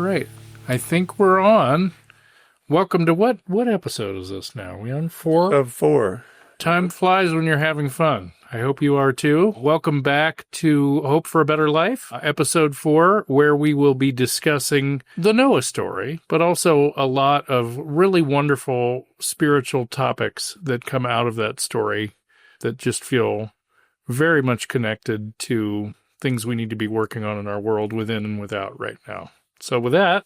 right. I think we're on. Welcome to what episode is this now? Are we on 4? Of 4. Time flies when you're having fun. I hope you are too. Welcome back to Hope for a Better Life, episode 4, where we will be discussing the Noah story, but also a lot of really wonderful spiritual topics that come out of that story that just feel very much connected to things we need to be working on in our world within and without right now. So with that,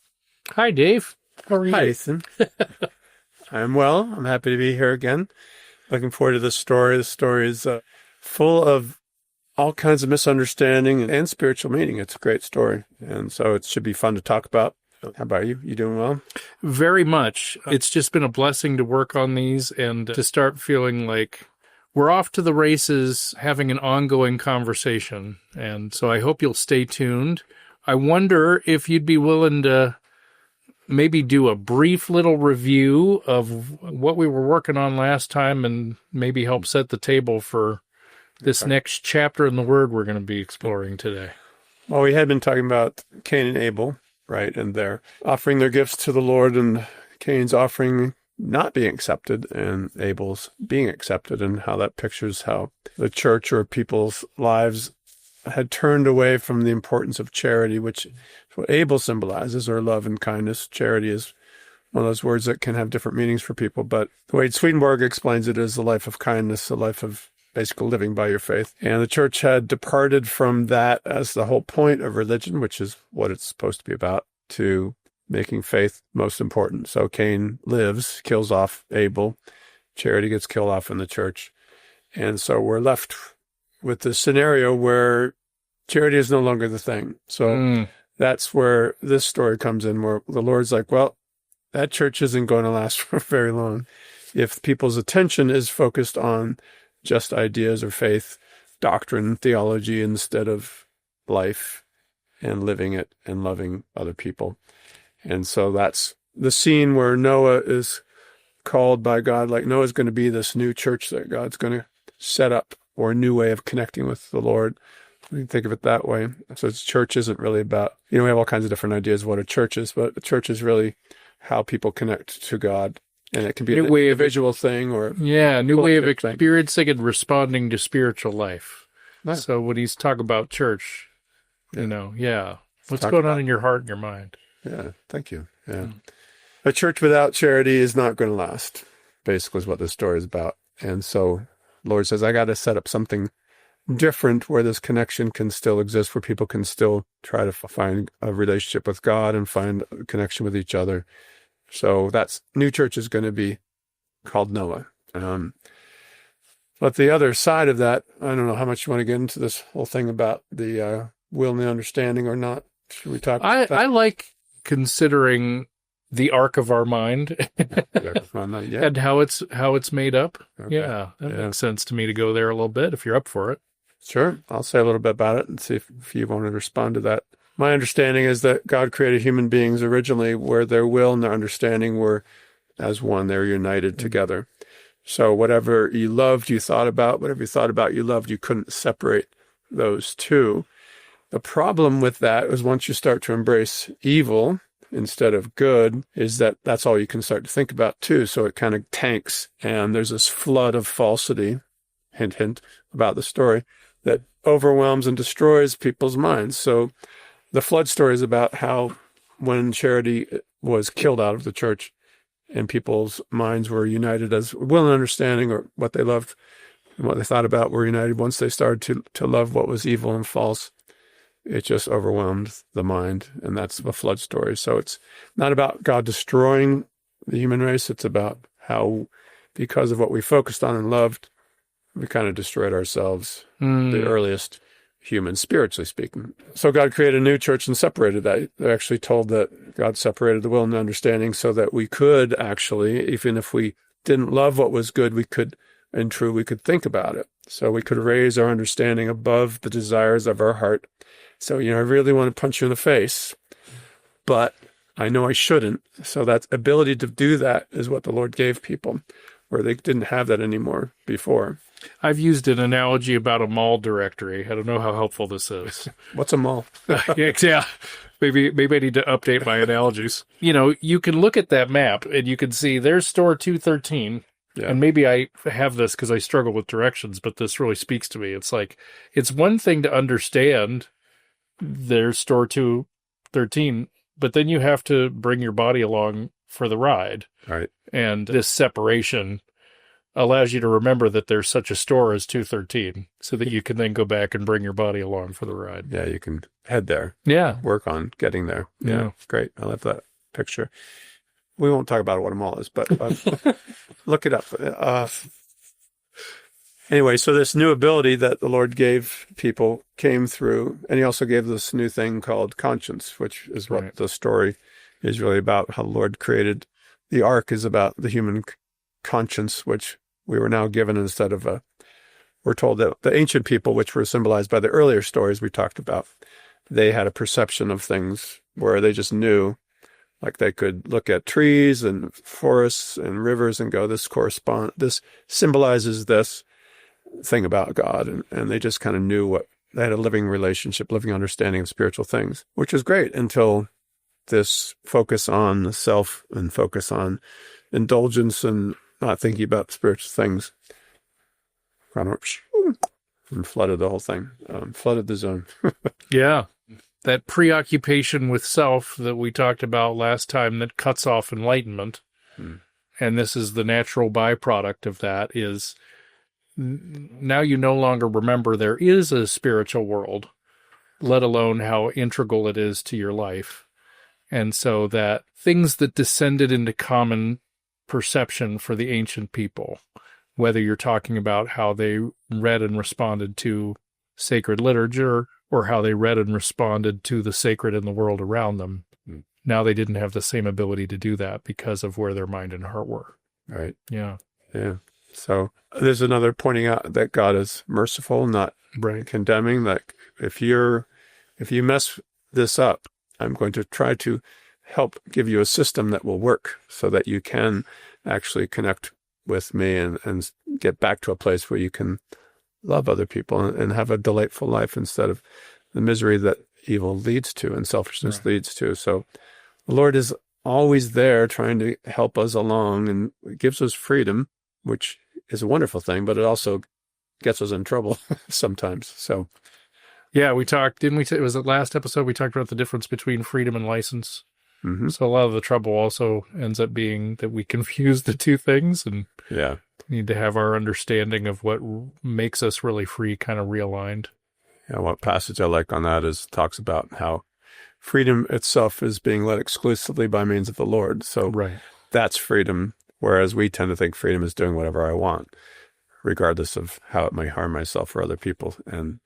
hi, Dave. How are you? Hi, Ethan. I'm well. I'm happy to be here again. Looking forward to this story. The story is full of all kinds of misunderstanding and spiritual meaning. It's a great story, and so it should be fun to talk about. How about you? You doing well? Very much. It's just been a blessing to work on these and to start feeling like we're off to the races, having an ongoing conversation. And so I hope you'll stay tuned. I wonder if you'd be willing to maybe do a brief little review of what we were working on last time and maybe help set the table for this next chapter in the Word we're going to be exploring today. Well, we had been talking about Cain and Abel, right? And they're offering their gifts to the Lord, and Cain's offering not being accepted and Abel's being accepted, and how that pictures how the church or people's lives had turned away from the importance of charity, which is what Abel symbolizes, or love and kindness. Charity is one of those words that can have different meanings for people, but the way Swedenborg explains it is a life of kindness, a life of basically living by your faith. And the church had departed from that as the whole point of religion, which is what it's supposed to be about, to making faith most important. So Cain lives, kills off Abel. Charity gets killed off in the church. And so we're left with this scenario where charity is no longer the thing. So that's where this story comes in, where the Lord's like, well, that church isn't going to last for very long if people's attention is focused on just ideas or faith, doctrine, theology, instead of life and living it and loving other people. And so that's the scene where Noah is called by God, like Noah's going to be this new church that God's going to set up, or a new way of connecting with the Lord. We can think of it that way. So church isn't really about, we have all kinds of different ideas of what a church is, but a church is really how people connect to God. And it can be an individual thing or new way of thing. experiencing and responding to spiritual life. Right. So when he's talking about church, what's going on in your heart and your mind? Yeah, thank you. Yeah. A church without charity is not going to last, basically is what this story is about. And so the Lord says, I got to set up something different where this connection can still exist, where people can still try to find a relationship with God and find a connection with each other. So that's new church is going to be called Noah. But the other side of that, I don't know how much you want to get into this whole thing about the will and the understanding or not. Should we talk about that? I like considering the arc of our mind and how it's made up. Okay. Yeah, that makes sense to me to go there a little bit if you're up for it. Sure. I'll say a little bit about it and see if you want to respond to that. My understanding is that God created human beings originally where their will and their understanding were as one. They're united together. So whatever you loved, you thought about, whatever you thought about, you loved, you couldn't separate those two. The problem with that is once you start to embrace evil instead of good, is that that's all you can start to think about too. So it kind of tanks, and there's this flood of falsity, hint, hint, about the story that overwhelms and destroys people's minds. So the flood story is about how when charity was killed out of the church and people's minds were united as will and understanding, or what they loved and what they thought about were united. Once they started to love what was evil and false, it just overwhelmed the mind, and that's the flood story. So it's not about God destroying the human race. It's about how, because of what we focused on and loved, we kind of destroyed ourselves, the earliest humans, spiritually speaking. So God created a new church and separated that. They're actually told that God separated the will and the understanding so that we could actually, even if we didn't love what was good, we could think about it. So we could raise our understanding above the desires of our heart. So, I really want to punch you in the face, but I know I shouldn't. So that ability to do that is what the Lord gave people, where they didn't have that anymore before. I've used an analogy about a mall directory. I don't know how helpful this is. What's a mall? Yeah. Maybe I need to update my analogies. You can look at that map and you can see there's store 213. Yeah. And maybe I have this because I struggle with directions, but this really speaks to me. It's like, it's one thing to understand there's store 213, but then you have to bring your body along for the ride. Right. And this separation allows you to remember that there's such a store as 213 so that you can then go back and bring your body along for the ride. Yeah, you can head there. Yeah. Work on getting there. Yeah. Great. I love that picture. We won't talk about what a mall is, but look it up. Anyway, so this new ability that the Lord gave people came through, and he also gave this new thing called conscience, which is what the story is really about, how the Lord created. The ark is about the human conscience, which we were now given instead of we're told that the ancient people, which were symbolized by the earlier stories we talked about, they had a perception of things where they just knew. Like they could look at trees and forests and rivers and go, this symbolizes this thing about God. And they just kind of knew they had a living relationship, living understanding of spiritual things, which is great until this focus on the self and focus on indulgence and not thinking about spiritual things kind of and flooded the whole thing, flooded the zone. Yeah. That preoccupation with self that we talked about last time that cuts off enlightenment, and this is the natural byproduct of that, is now you no longer remember there is a spiritual world, let alone how integral it is to your life. And so that things that descended into common perception for the ancient people, whether you're talking about how they read and responded to sacred literature, or how they read and responded to the sacred in the world around them. Now they didn't have the same ability to do that because of where their mind and heart were. Right. Yeah. Yeah. So there's another pointing out that God is merciful, not condemning. Like if you mess this up, I'm going to try to help give you a system that will work so that you can actually connect with me and get back to a place where you can love other people and have a delightful life instead of the misery that evil leads to and selfishness leads to. So the Lord is always there trying to help us along and gives us freedom, which is a wonderful thing, but it also gets us in trouble sometimes. So yeah, we talked, didn't we? It was the last episode we talked about the difference between freedom and license. Mm-hmm. So a lot of the trouble also ends up being that we confuse the two things and need to have our understanding of what makes us really free kind of realigned. Yeah, what passage I like on that talks about how freedom itself is being led exclusively by means of the Lord. So that's freedom, whereas we tend to think freedom is doing whatever I want, regardless of how it might harm myself or other people. And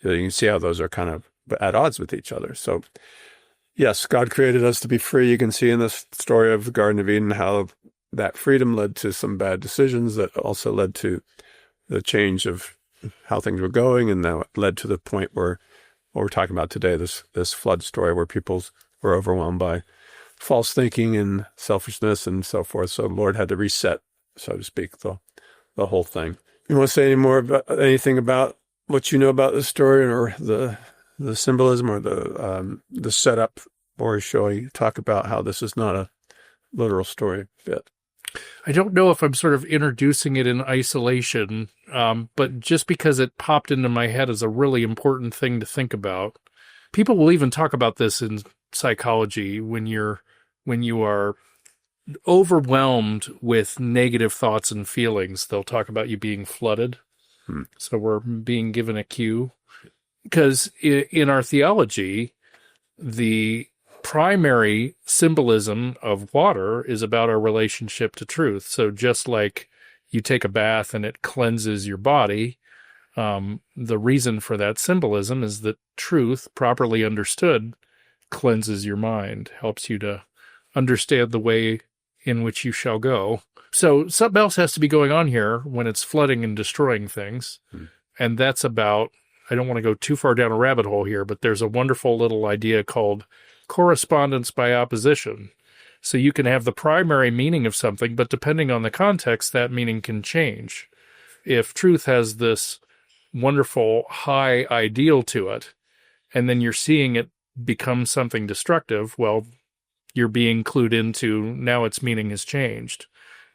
you can see how those are kind of at odds with each other. So yes, God created us to be free. You can see in this story of the Garden of Eden how that freedom led to some bad decisions that also led to the change of how things were going, and now it led to the point where what we're talking about today, this flood story where people were overwhelmed by false thinking and selfishness and so forth. So the Lord had to reset, so to speak, the whole thing. You want to say anything about what you know about the story or the symbolism or the setup, or shall we talk about how this is not a literal story fit? I don't know if I'm sort of introducing it in isolation, but just because it popped into my head as a really important thing to think about. People will even talk about this in psychology when you are overwhelmed with negative thoughts and feelings. They'll talk about you being flooded. So we're being given a cue. Because in our theology, the primary symbolism of water is about our relationship to truth. So just like you take a bath and it cleanses your body, the reason for that symbolism is that truth, properly understood, cleanses your mind, helps you to understand the way in which you shall go. So something else has to be going on here when it's flooding and destroying things. And that's about, I don't want to go too far down a rabbit hole here, but there's a wonderful little idea called correspondence by opposition. So you can have the primary meaning of something, but depending on the context, that meaning can change. If truth has this wonderful high ideal to it, and then you're seeing it becomes something destructive, well, you're being clued into now its meaning has changed.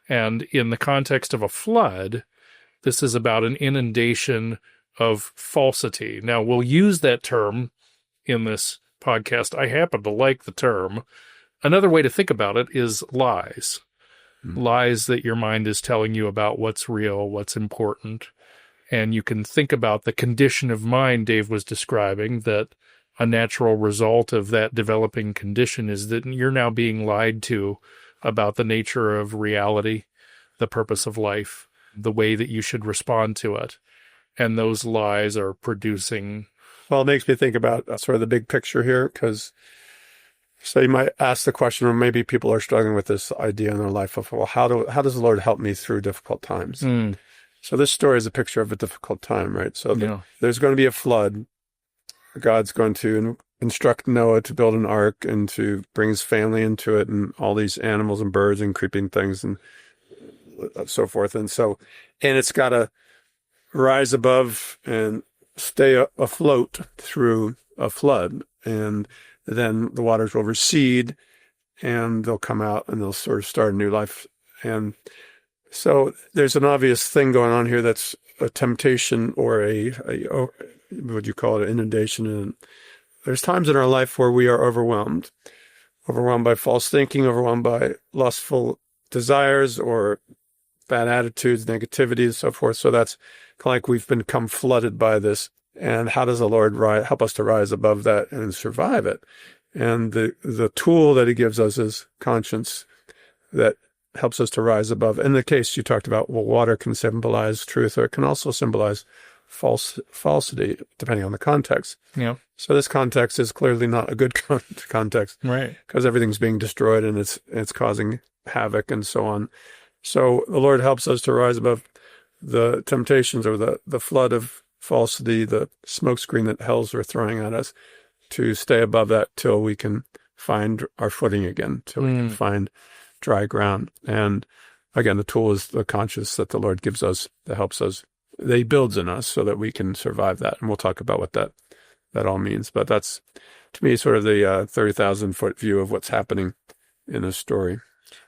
And in the context of a flood, this is about an inundation of falsity. Now, we'll use that term in this podcast. I happen to like the term. Another way to think about it is lies. Lies that your mind is telling you about what's real, what's important. And you can think about the condition of mind Dave was describing, that a natural result of that developing condition is that you're now being lied to about the nature of reality, the purpose of life, the way that you should respond to it. And those lies are producing. Well, it makes me think about sort of the big picture here, because so you might ask the question, or maybe people are struggling with this idea in their life of, well, how does the Lord help me through difficult times? So this story is a picture of a difficult time, right? So there's going to be a flood. God's going to instruct Noah to build an ark and to bring his family into it, and all these animals and birds and creeping things and so forth. And it's got to rise above and stay afloat through a flood. And then the waters will recede and they'll come out and they'll sort of start a new life. And so there's an obvious thing going on here that's a temptation, or what would you call it, an inundation. And there's times in our life where we are overwhelmed by false thinking, overwhelmed by lustful desires or bad attitudes, negativity, and so forth. So that's kind of like we've become flooded by this. And how does the Lord help us to rise above that and survive it? And the tool that he gives us is conscience that helps us to rise above. In the case you talked about, well, water can symbolize truth, or it can also symbolize falsity, depending on the context. Yeah. So this context is clearly not a good context, right? Because everything's being destroyed and it's causing havoc and so on. So the Lord helps us to rise above the temptations, or the flood of falsity, the smokescreen that hells are throwing at us, to stay above that till we can find our footing again, till we can find dry ground. And again, the tool is the conscience that the Lord gives us, that helps us, that he builds in us so that we can survive that. And we'll talk about what that all means. But that's, to me, sort of the 30,000-foot view of what's happening in this story.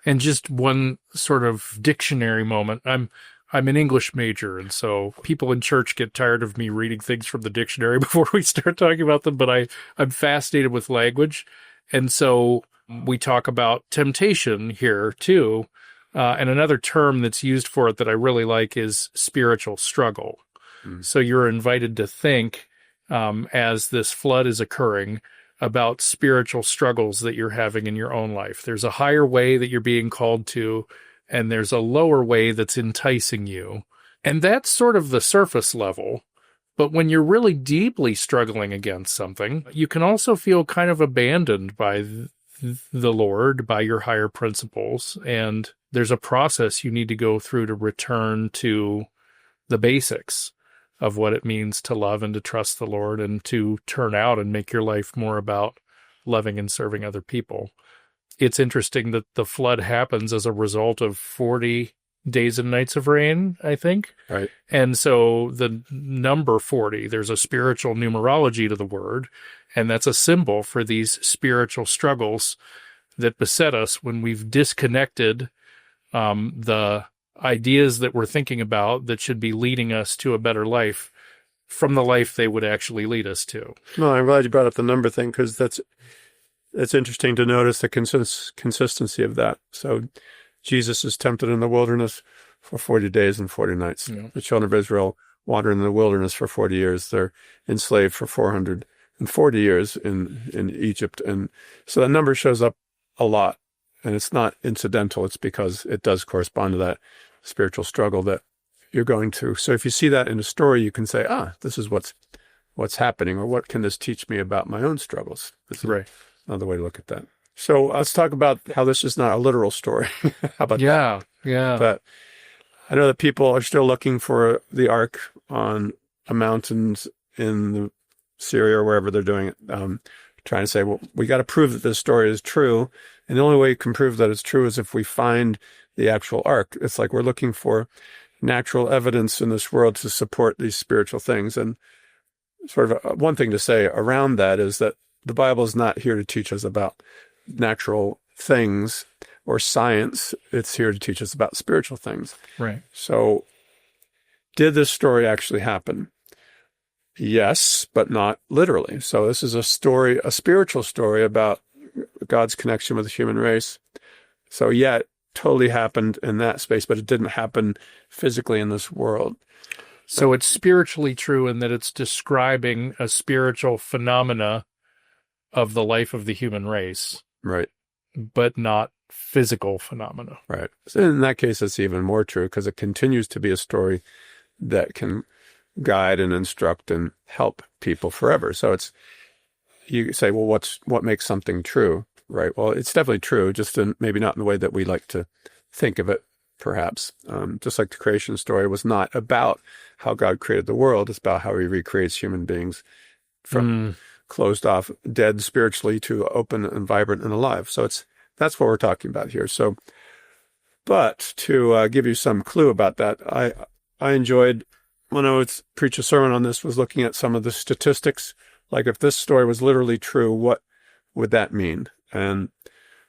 And just one sort of dictionary moment. I'm an English major, and so people in church get tired of me reading things from the dictionary before we start talking about them, but I'm fascinated with language. And so we talk about temptation here too. And another term that's used for it that I really like is spiritual struggle. So you're invited to think, as this flood is occurring, about spiritual struggles that you're having in your own life. There's a higher way that you're being called to, and there's a lower way that's enticing you. And that's sort of the surface level. But when you're really deeply struggling against something, you can also feel kind of abandoned by the Lord, by your higher principles. And there's a process you need to go through to return to the basics of what it means to love and to trust the Lord, and to turn out and make your life more about loving and serving other people. It's interesting that the flood happens as a result of 40 days and nights of rain, I think. Right. And so the number 40, there's a spiritual numerology to the word, and that's a symbol for these spiritual struggles that beset us when we've disconnected the ideas that we're thinking about that should be leading us to a better life from the life they would actually lead us to. No, I'm glad you brought up the number thing, because it's interesting to notice the consistency of that. So Jesus is tempted in the wilderness for 40 days and 40 nights. Yeah. The children of Israel wander in the wilderness for 40 years. They're enslaved for 440 years in Egypt. And so that number shows up a lot. And it's not incidental. It's because it does correspond to that spiritual struggle that you're going through. So if you see that in a story, you can say, this is what's happening, or what can this teach me about my own struggles? This is right. Another way to look at that. So let's talk about how this is not a literal story. How about that? Yeah. But I know that people are still looking for the ark on a mountain in Syria or wherever they're doing it, trying to say, well, we got to prove that this story is true. And the only way you can prove that it's true is if we find the actual ark. It's like we're looking for natural evidence in this world to support these spiritual things. And sort of one thing to say around that is that the Bible is not here to teach us about natural things or science. It's here to teach us about spiritual things. Right. So did this story actually happen? Yes, but not literally. So this is a story, a spiritual story about God's connection with the human race. So yeah, it totally happened in that space, but it didn't happen physically in this world. So it's spiritually true in that it's describing a spiritual phenomena of the life of the human race, Right. but not physical phenomena. Right. So in that case, it's even more true because it continues to be a story that can guide and instruct and help people forever. So it's, you say, well, what makes something true? Right. Well, it's definitely true, just maybe not in the way that we like to think of it, perhaps. Just like the creation story was not about how God created the world. It's about how he recreates human beings from closed off, dead spiritually to open and vibrant and alive. So that's what we're talking about here. So, but to give you some clue about that, I enjoyed, when I would preach a sermon on this, was looking at some of the statistics. Like if this story was literally true, what would that mean? And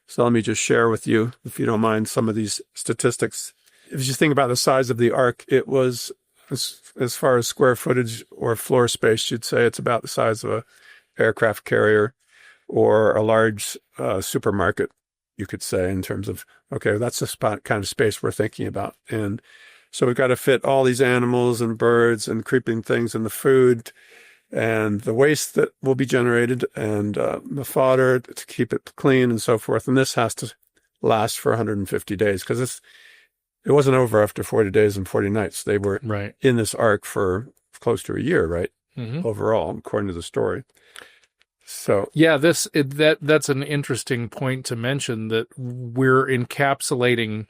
so let me just share with you, if you don't mind, some of these statistics. If you think about the size of the ark, it was, as far as square footage or floor space, you'd say it's about the size of a aircraft carrier or a large supermarket, you could say, in terms of, okay, that's the kind of space we're thinking about. And so we've got to fit all these animals and birds and creeping things and the food and the waste that will be generated and the fodder to keep it clean and so forth. And this has to last for 150 days because it wasn't over after 40 days and 40 nights. They were Right. in this ark for close to a year, right? Mm-hmm. Overall, according to the story. So yeah, that's an interesting point to mention, that we're encapsulating.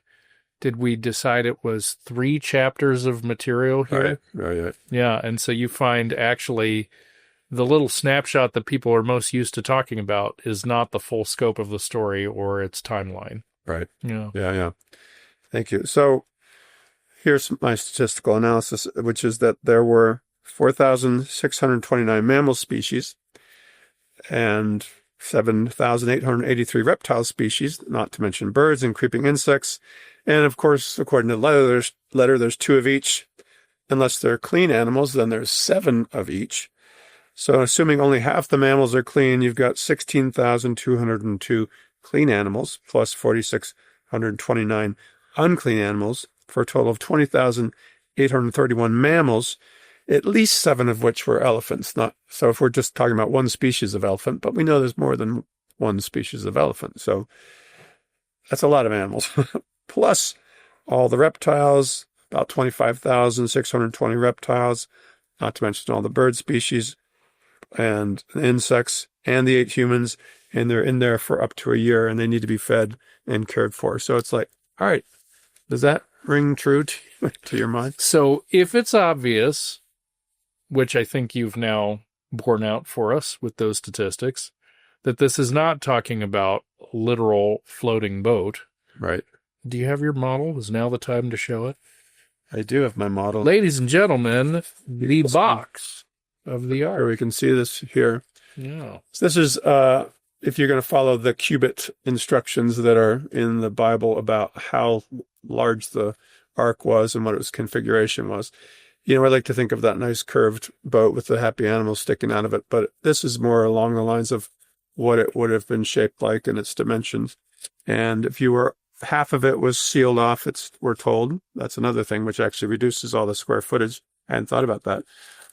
Did we decide it was 3 chapters of material here? right. Yeah, and so you find actually the little snapshot that people are most used to talking about is not the full scope of the story or its timeline. Right. Yeah. Yeah. Thank you. So here's my statistical analysis, which is that there were 4,629 mammal species and 7,883 reptile species, not to mention birds and creeping insects. And of course, according to the letter, there's 2 of each. Unless they're clean animals, then there's 7 of each. So assuming only half the mammals are clean, you've got 16,202 clean animals plus 4,629 unclean animals for a total of 20,831 mammals, at least 7 of which were elephants. So if we're just talking about one species of elephant, but we know there's more than one species of elephant. So that's a lot of animals. Plus all the reptiles, about 25,620 reptiles, not to mention all the bird species and insects and the 8 humans, and they're in there for up to a year and they need to be fed and cared for. So it's like, all right, does that ring true to your mind? So if it's obvious, which I think you've now borne out for us with those statistics, that this is not talking about literal floating boat. Right. Do you have your model? Is now the time to show it? I do have my model. Ladies and gentlemen, the box of the Here ark. we can see this here. Yeah. So this is, if you're going to follow the cubit instructions that are in the Bible about how large the ark was and what its configuration was. I like to think of that nice curved boat with the happy animals sticking out of it, but this is more along the lines of what it would have been shaped like in its dimensions. And if you were, half of it was sealed off, we're told. That's another thing which actually reduces all the square footage. I hadn't thought about that.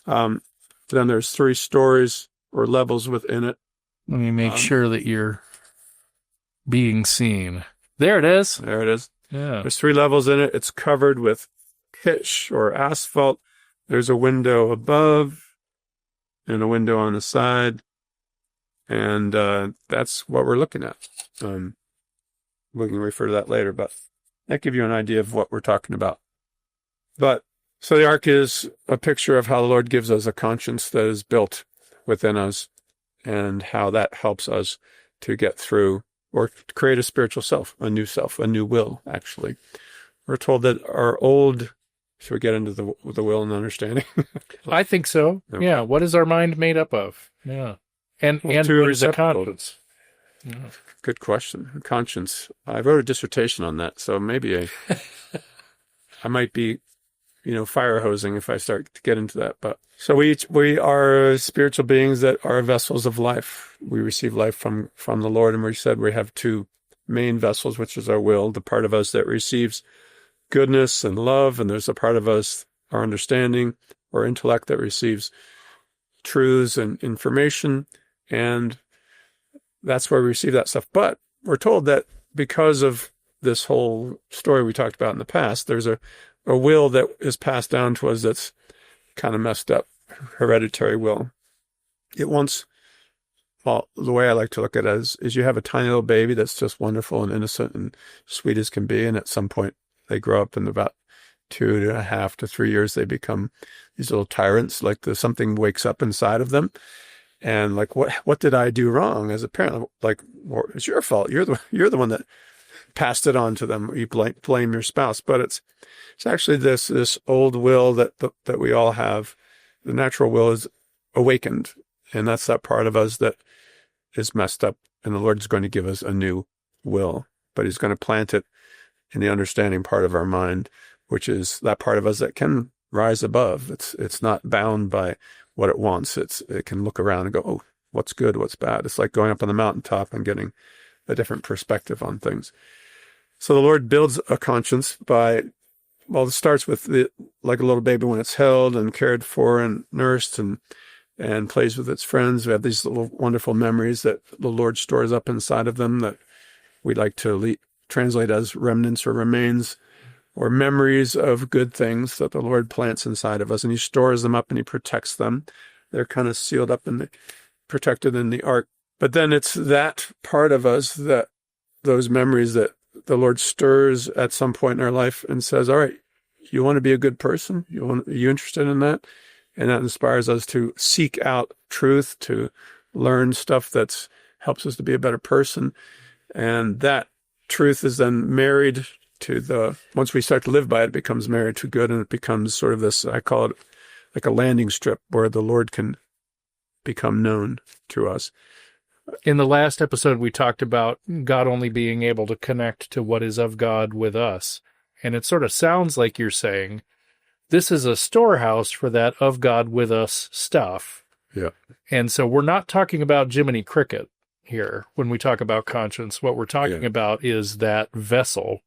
Then there's 3 stories or levels within it. Let me make sure that you're being seen. There it is. There it is. Yeah. There's 3 levels in it. It's covered with pitch or asphalt. There's a window above and a window on the side. And that's what we're looking at. We can refer to that later, but that gives you an idea of what we're talking about. But so the ark is a picture of how the Lord gives us a conscience that is built within us and how that helps us to get through or to create a spiritual self, a new will, actually. We're told that our old, should we get into the will and understanding? I think so. Okay. Yeah. What is our mind made up of? Yeah. And two what is a inseparable. conscience? Yeah. Good question. Conscience. I wrote a dissertation on that, so maybe I might be, fire hosing if I start to get into that. But so we are spiritual beings that are vessels of life. We receive life from the Lord, and we said we have two main vessels, which is our will, the part of us that receives goodness and love, and there's a part of us, our understanding or intellect, that receives truths and information, and that's where we receive that stuff. But we're told that because of this whole story we talked about in the past, there's a will that is passed down to us that's kind of messed up, hereditary will. Well, the way I like to look at it is you have a tiny little baby that's just wonderful and innocent and sweet as can be, and at some point they grow up, in about 2.5 to 3 years, they become these little tyrants, like something wakes up inside of them. And like, what did I do wrong as a parent? Like, well, it's your fault. You're the one that passed it on to them. You blame your spouse, but it's actually this old will that we all have. The natural will is awakened, and that's that part of us that is messed up. And the Lord's going to give us a new will, but He's going to plant it in the understanding part of our mind, which is that part of us that can rise above. It's not bound by what it wants. It can look around and go, oh, what's good, what's bad. It's like going up on the mountaintop and getting a different perspective on things. So the Lord builds a conscience it starts with like a little baby when it's held and cared for and nursed and plays with its friends. We have these little wonderful memories that the Lord stores up inside of them that we like to translate as remnants or remains, or memories of good things that the Lord plants inside of us, and He stores them up and He protects them. They're kind of sealed up and protected in the ark. But then it's that part of us, that those memories, that the Lord stirs at some point in our life and says, all right, you want to be a good person? Are you interested in that? And that inspires us to seek out truth, to learn stuff that helps us to be a better person. And that truth is then married to once we start to live by it, it becomes married to good, and it becomes sort of this, I call it like a landing strip where the Lord can become known to us. In the last episode, we talked about God only being able to connect to what is of God with us. And it sort of sounds like you're saying this is a storehouse for that of God with us stuff. Yeah. And so we're not talking about Jiminy Cricket here when we talk about conscience. What we're talking about is that vessel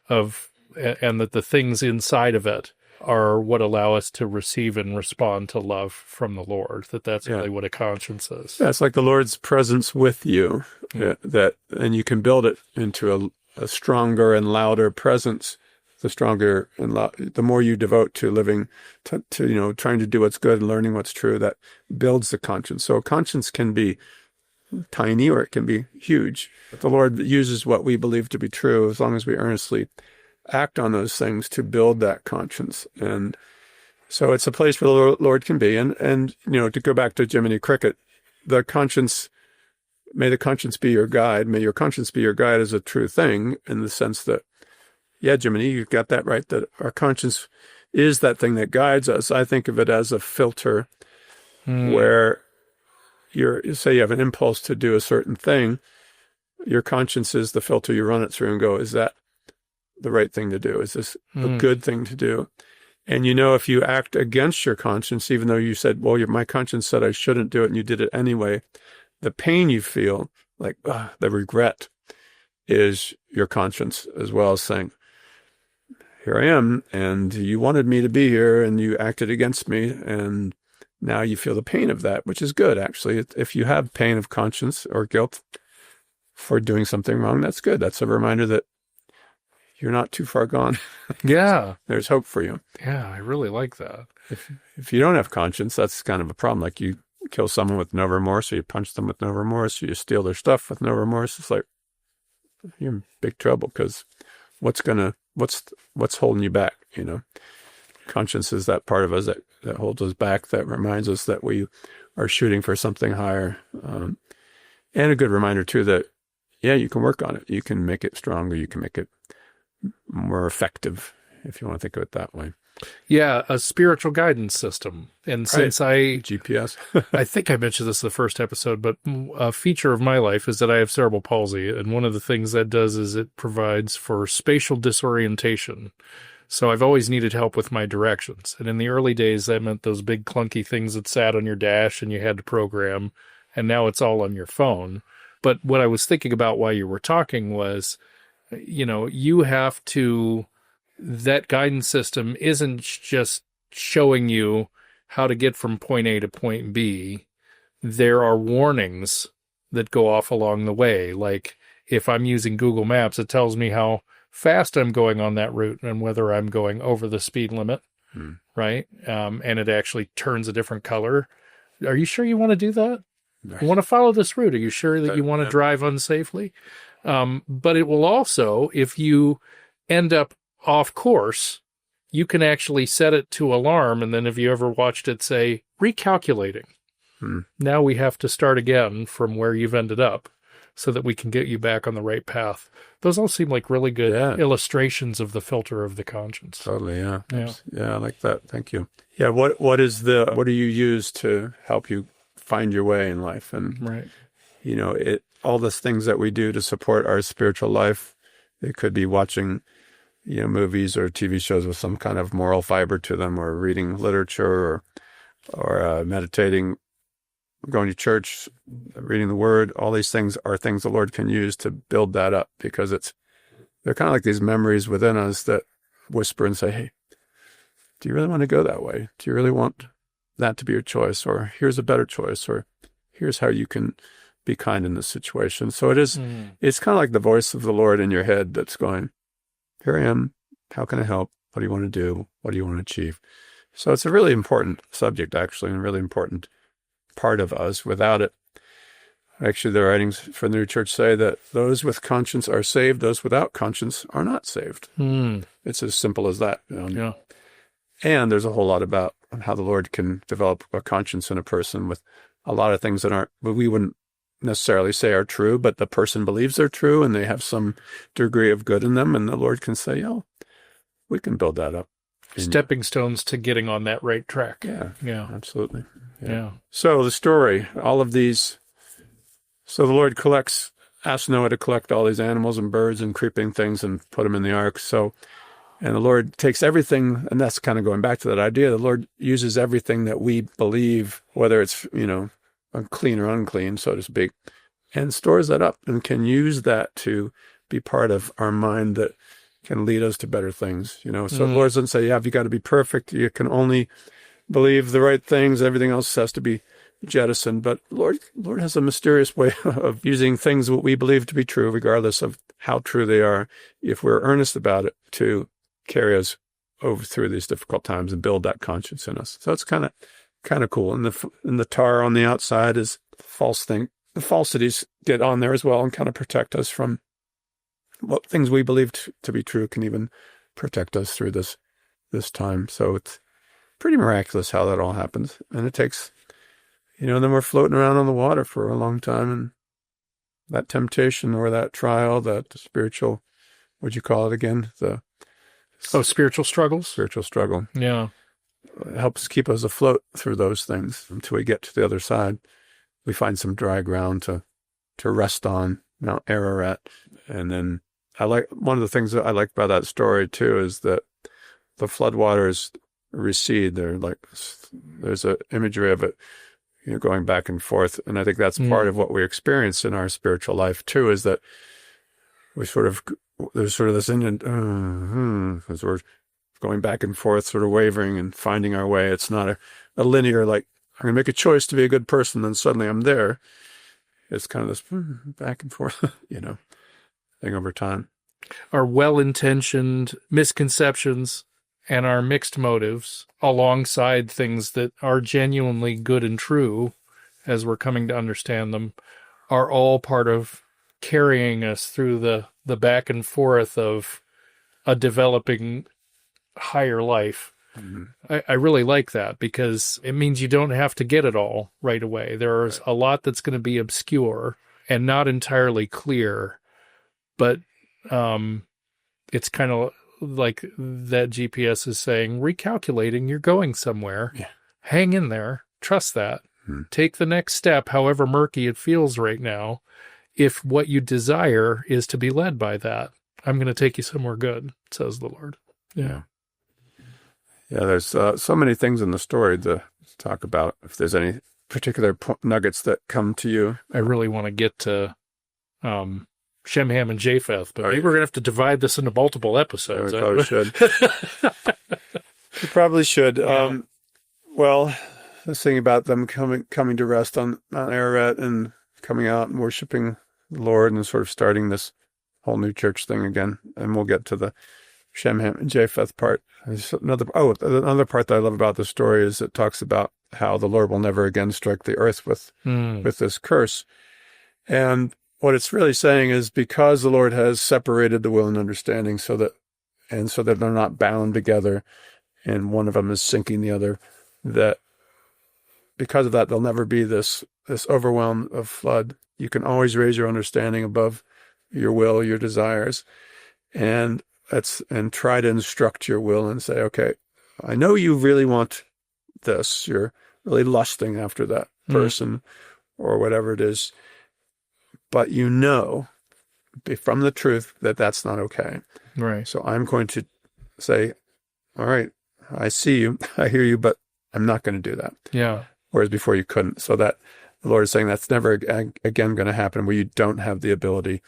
and that the things inside of it are what allow us to receive and respond to love from the Lord. That's really what a conscience is. Yeah, it's like the Lord's presence with you, and you can build it into a stronger and louder presence. The stronger and the more you devote to living, to trying to do what's good and learning what's true, that builds the conscience. So a conscience can be tiny or it can be huge. But the Lord uses what we believe to be true as long as we earnestly act on those things to build that conscience. And so it's a place where the Lord can be. And to go back to Jiminy Cricket, may the conscience be your guide. May your conscience be your guide is a true thing, in the sense that, yeah, Jiminy, you got that right, that our conscience is that thing that guides us. I think of it as a filter where say you have an impulse to do a certain thing, your conscience is the filter you run it through and go, is that the right thing to do? Is this a good thing to do? And if you act against your conscience, even though you said, well, my conscience said I shouldn't do it, and you did it anyway, the pain you feel, like the regret, is your conscience as well as saying, here I am, and you wanted me to be here, and you acted against me, and now you feel the pain of that, which is good, actually. If you have pain of conscience or guilt for doing something wrong, that's good. That's a reminder that you're not too far gone. Yeah. There's hope for you. Yeah, I really like that. If you don't have conscience, that's kind of a problem. Like you kill someone with no remorse, or you punch them with no remorse, or you steal their stuff with no remorse. It's like, you're in big trouble, because what's holding you back? Conscience is that part of us that holds us back, that reminds us that we are shooting for something higher. And a good reminder too that, you can work on it. You can make it stronger. You can make it more effective, if you want to think of it that way. Yeah, a spiritual guidance system. And since GPS. I think I mentioned this in the first episode, but a feature of my life is that I have cerebral palsy. And one of the things that does is it provides for spatial disorientation. So I've always needed help with my directions. And in the early days, that meant those big clunky things that sat on your dash and you had to program. And now it's all on your phone. But what I was thinking about while you were talking was, you have to, that guidance system isn't just showing you how to get from point A to point B. There are warnings that go off along the way. Like if I'm using Google Maps, it tells me how fast I'm going on that route and whether I'm going over the speed limit, right? And it actually turns a different color. Are you sure you want to do that? Right. You want to follow this route? Are you sure that you want to drive unsafely? But it will also, if you end up off course, you can actually set it to alarm. And then if you ever watched it say, recalculating, now we have to start again from where you've ended up so that we can get you back on the right path. Those all seem like really good illustrations of the filter of the conscience. Totally, yeah. Yeah, I like that. Thank you. Yeah, what do you use to help you find your way in life? And, all the things that we do to support our spiritual life, it could be watching, movies or TV shows with some kind of moral fiber to them, or reading literature, or meditating, going to church, reading the Word. All these things are things the Lord can use to build that up, because they're kind of like these memories within us that whisper and say, hey, do you really want to go that way? Do you really want that to be your choice? Or here's a better choice, or here's how you can be kind in this situation. So it's kind of like the voice of the Lord in your head that's going, here I am. How can I help? What do you want to do? What do you want to achieve? So it's a really important subject, actually, and a really important part of us. Without it, actually, the writings from the New Church say that those with conscience are saved, those without conscience are not saved. It's as simple as that. Yeah. And there's a whole lot about how the Lord can develop a conscience in a person with a lot of things that we wouldn't necessarily say are true, but the person believes they're true and they have some degree of good in them. And the Lord can say, we can build that up. Stepping stones to getting on that right track. Yeah, absolutely. Yeah. So the story, all of these, so the Lord asks Noah to collect all these animals and birds and creeping things and put them in the ark. And the Lord takes everything, and that's kind of going back to that idea. The Lord uses everything that we believe, whether it's, clean or unclean, so to speak, and stores that up and can use that to be part of our mind that can lead us to better things. So the Lord doesn't say, you got to be perfect. You can only believe the right things. Everything else has to be jettisoned. But Lord has a mysterious way of using things that we believe to be true, regardless of how true they are, if we're earnest about it, to carry us over through these difficult times and build that conscience in us. So it's kind of cool. And the tar on the outside is the false thing. The falsities get on there as well and kind of protect us from what things we believe to be true, can even protect us through this time. So it's pretty miraculous how that all happens. And it takes, then we're floating around on the water for a long time, and that temptation or that trial, that spiritual, what'd you call it again? Spiritual struggles? Spiritual struggle. Yeah. Helps keep us afloat through those things until we get to the other side. We find some dry ground to rest on, Mount Ararat. And then one of the things that I like about that story too is that the floodwaters recede. There's an imagery of it, going back and forth. And I think that's part of what we experience in our spiritual life too, is that there's sort of this Indian, because we're going back and forth, sort of wavering and finding our way. It's not a linear, like, I'm going to make a choice to be a good person, then suddenly I'm there. It's kind of this back and forth, thing over time. Our well-intentioned misconceptions and our mixed motives, alongside things that are genuinely good and true, as we're coming to understand them, are all part of carrying us through the back and forth of a developing higher life. I really like that, because it means you don't have to get it all right away. There's a lot that's going to be obscure and not entirely clear, but it's kind of like that GPS is saying, recalculating, you're going somewhere. Yeah. Hang in there. Trust that. Take the next step, however murky it feels right now. If what you desire is to be led by that, I'm going to take you somewhere good, says the Lord. Yeah. Yeah, there's so many things in the story to talk about. If there's any particular nuggets that come to you. I really want to get to Shem, Ham, and Japheth, but maybe we're going to have to divide this into multiple episodes. We probably should. We probably should. Yeah. Well, this thing about them coming to rest on Ararat and coming out and worshiping the Lord and sort of starting this whole new church thing again. And we'll get to the Shem, Ham, and Japheth part. There's another part that I love about the story is it talks about how the Lord will never again strike the earth with this curse. And what it's really saying is because the Lord has separated the will and understanding so that they're not bound together and one of them is sinking the other, that because of that, there'll never be this overwhelm of flood. You can always raise your understanding above your will, your desires, and try to instruct your will and say, okay, I know you really want this. You're really lusting after that person or whatever it is, but you know from the truth that that's not okay. Right. So I'm going to say, all right, I see you, I hear you, but I'm not going to do that. Yeah. Whereas before you couldn't. So that the Lord is saying that's never again going to happen where you don't have the ability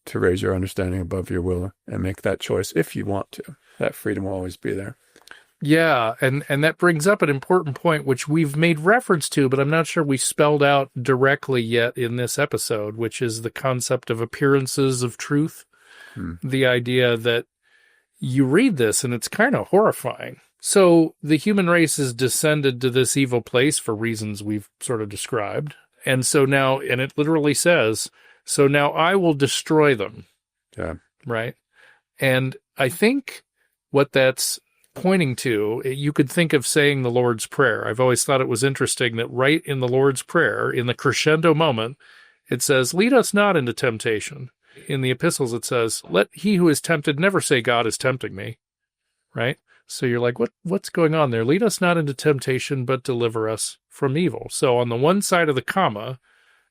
to raise your understanding above your will and make that choice if you want to. That freedom will always be there. Yeah, and that brings up an important point, which we've made reference to, but I'm not sure we spelled out directly yet in this episode, which is the concept of appearances of truth. The idea that you read this and it's kind of horrifying. So the human race is descended to this evil place for reasons we've sort of described. And so now, and it literally says, so now I will destroy them. Yeah. Right? And I think what that's pointing to, you could think of saying the Lord's Prayer. I've always thought it was interesting that right in the Lord's Prayer, in the crescendo moment, it says, lead us not into temptation. In the epistles, it says, let he who is tempted never say God is tempting me. Right? So you're like, what's going on there? Lead us not into temptation, but deliver us from evil. So on the one side of the comma,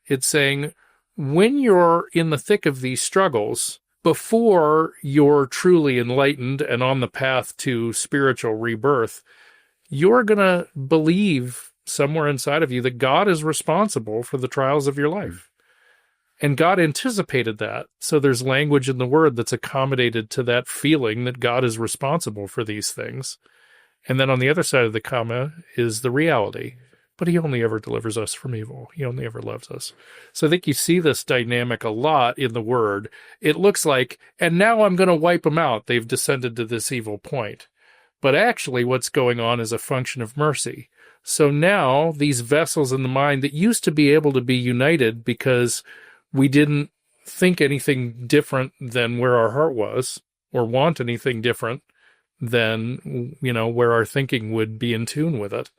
it's saying, when you're in the thick of these struggles, before you're truly enlightened and on the path to spiritual rebirth, you're going to believe somewhere inside of you that God is responsible for the trials of your life. And God anticipated that. So there's language in the word that's accommodated to that feeling that God is responsible for these things. And then on the other side of the comma is the reality. But he only ever delivers us from evil. He only ever loves us. So I think you see this dynamic a lot in the word. It looks like, and now I'm going to wipe them out. They've descended to this evil point. But actually what's going on is a function of mercy. So now these vessels in the mind that used to be able to be united because we didn't think anything different than where our heart was or want anything different than, where our thinking would be in tune with it.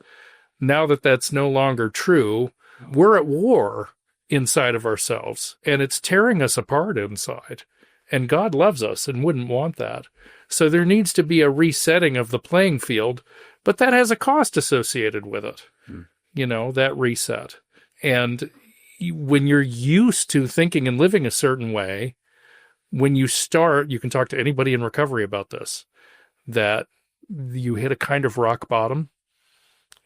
Now that that's no longer true, we're at war inside of ourselves, and it's tearing us apart inside. And God loves us and wouldn't want that. So there needs to be a resetting of the playing field, but that has a cost associated with it, that reset. And when you're used to thinking and living a certain way, when you start, you can talk to anybody in recovery about this, that you hit a kind of rock bottom.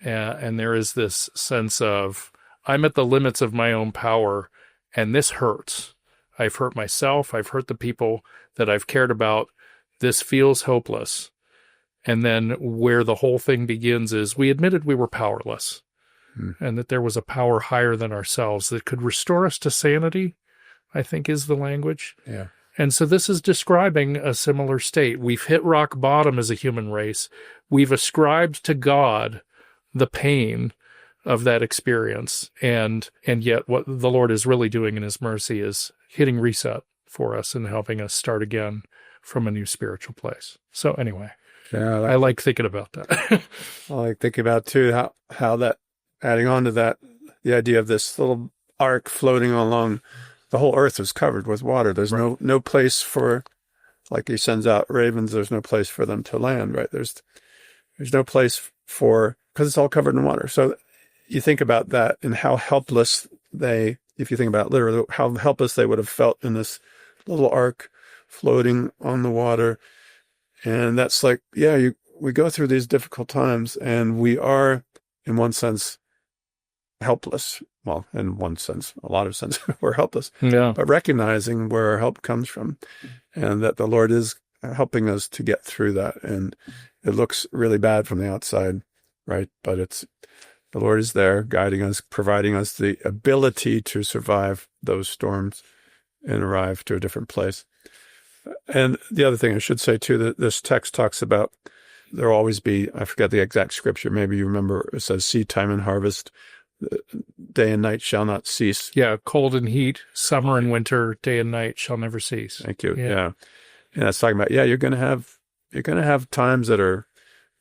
And there is this sense of, I'm at the limits of my own power, and this hurts. I've hurt myself. I've hurt the people that I've cared about. This feels hopeless. And then where the whole thing begins is we admitted we were powerless and that there was a power higher than ourselves that could restore us to sanity, I think is the language. Yeah. And so this is describing a similar state. We've hit rock bottom as a human race. We've ascribed to God the pain of that experience. And yet what the Lord is really doing in his mercy is hitting reset for us and helping us start again from a new spiritual place. So anyway, I like thinking about that. I like thinking about too, how that, adding on to that, the idea of this little ark floating along, the whole earth is covered with water. There's no place for like he sends out ravens, there's no place for them to land, right? There's no place because it's all covered in water. So you think about that and how helpless if you think about it literally, how helpless they would have felt in this little ark floating on the water. And that's like, we go through these difficult times and we are, in one sense, helpless. Well, in one sense, a lot of sense, we're helpless. Yeah. But recognizing where our help comes from and that the Lord is helping us to get through that. And it looks really bad from the outside, right? But the Lord is there guiding us, providing us the ability to survive those storms and arrive to a different place. And the other thing I should say too, that this text talks about, there'll always be, I forget the exact scripture, maybe you remember, it says seed time and harvest, day and night shall not cease. Yeah, cold and heat, summer and winter, day and night shall never cease. Thank you. Yeah. And that's talking about, you're going to have times that are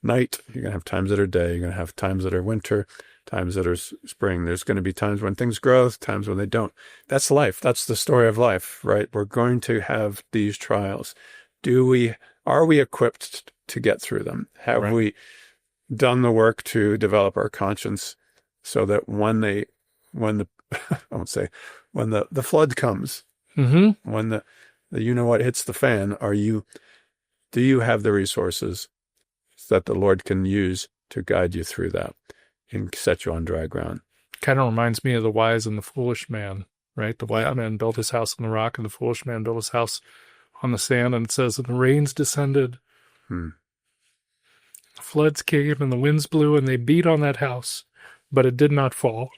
night, you're going to have times that are day, you're going to have times that are winter, times that are spring. There's going to be times when things grow, times when they don't. That's life. That's the story of life, right? We're going to have these trials. Are we equipped to get through them? Have we done the work to develop our conscience so that when the flood comes, mm-hmm. when the what hits the fan, do you have the resources that the Lord can use to guide you through that and set you on dry ground? Kind of reminds me of the wise and the foolish man, right? The wise man built his house on the rock, and the foolish man built his house on the sand. And it says, and the rains descended, the floods came, and the winds blew, and they beat on that house, but it did not fall.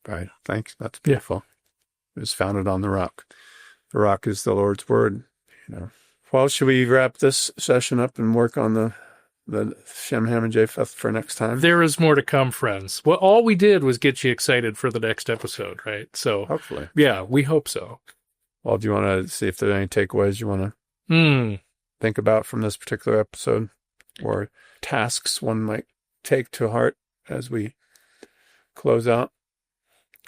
Right. Thanks. That's beautiful. It was founded on the rock. The rock is the Lord's word. Well, should we wrap this session up and work on the Shem, Ham, and Japheth for next time? There is more to come, friends. Well, all we did was get you excited for the next episode, right? So hopefully. Yeah, we hope so. Well, do you want to see if there are any takeaways you want to think about from this particular episode, or tasks one might take to heart as we close out?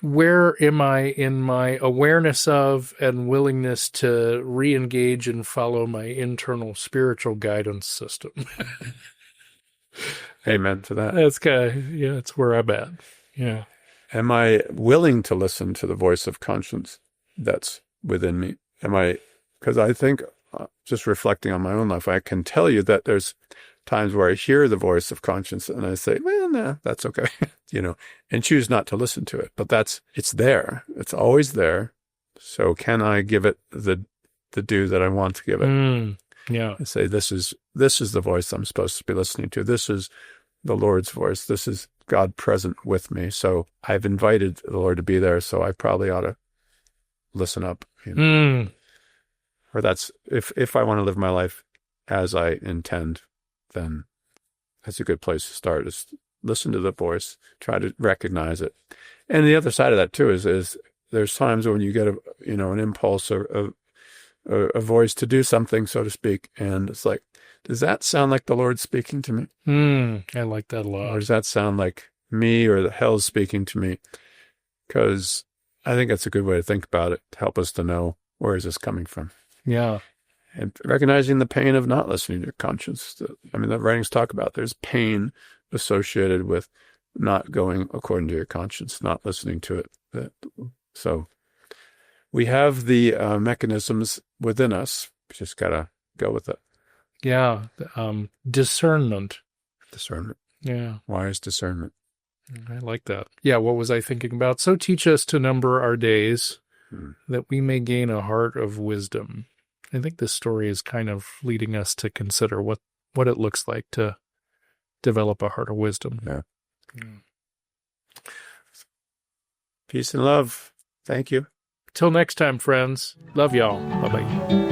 Where am I in my awareness of and willingness to re-engage and follow my internal spiritual guidance system? Amen to that. That's it's where I'm at. Yeah. Am I willing to listen to the voice of conscience that's within me? Because I think, just reflecting on my own life, I can tell you that there's times where I hear the voice of conscience and I say, well, nah, that's okay, and choose not to listen to it. But it's there. It's always there. So can I give it the due that I want to give it? Yeah. I say, this is the voice I'm supposed to be listening to. This is the Lord's voice. This is God present with me. So I've invited the Lord to be there. So I probably ought to listen up. Or that's, if I want to live my life as I intend, then that's a good place to start, is listen to the voice, try to recognize it. And the other side of that too is there's times when you get an impulse or a voice to do something, so to speak, and it's like, does that sound like the Lord speaking to me? I like that a lot. Or does that sound like me or the hell's speaking to me? Because I think that's a good way to think about it, to help us to know, where is this coming from? Yeah. And recognizing the pain of not listening to your conscience. The writings talk about there's pain associated with not going according to your conscience, not listening to it. So we have the mechanisms within us. We just got to go with it. Yeah. Discernment. Discernment. Yeah. Wise discernment. I like that. Yeah. What was I thinking about? So teach us to number our days, that we may gain a heart of wisdom. I think this story is kind of leading us to consider what it looks like to develop a heart of wisdom. Yeah. Peace and love. Thank you. Till next time, friends. Love y'all. Bye-bye.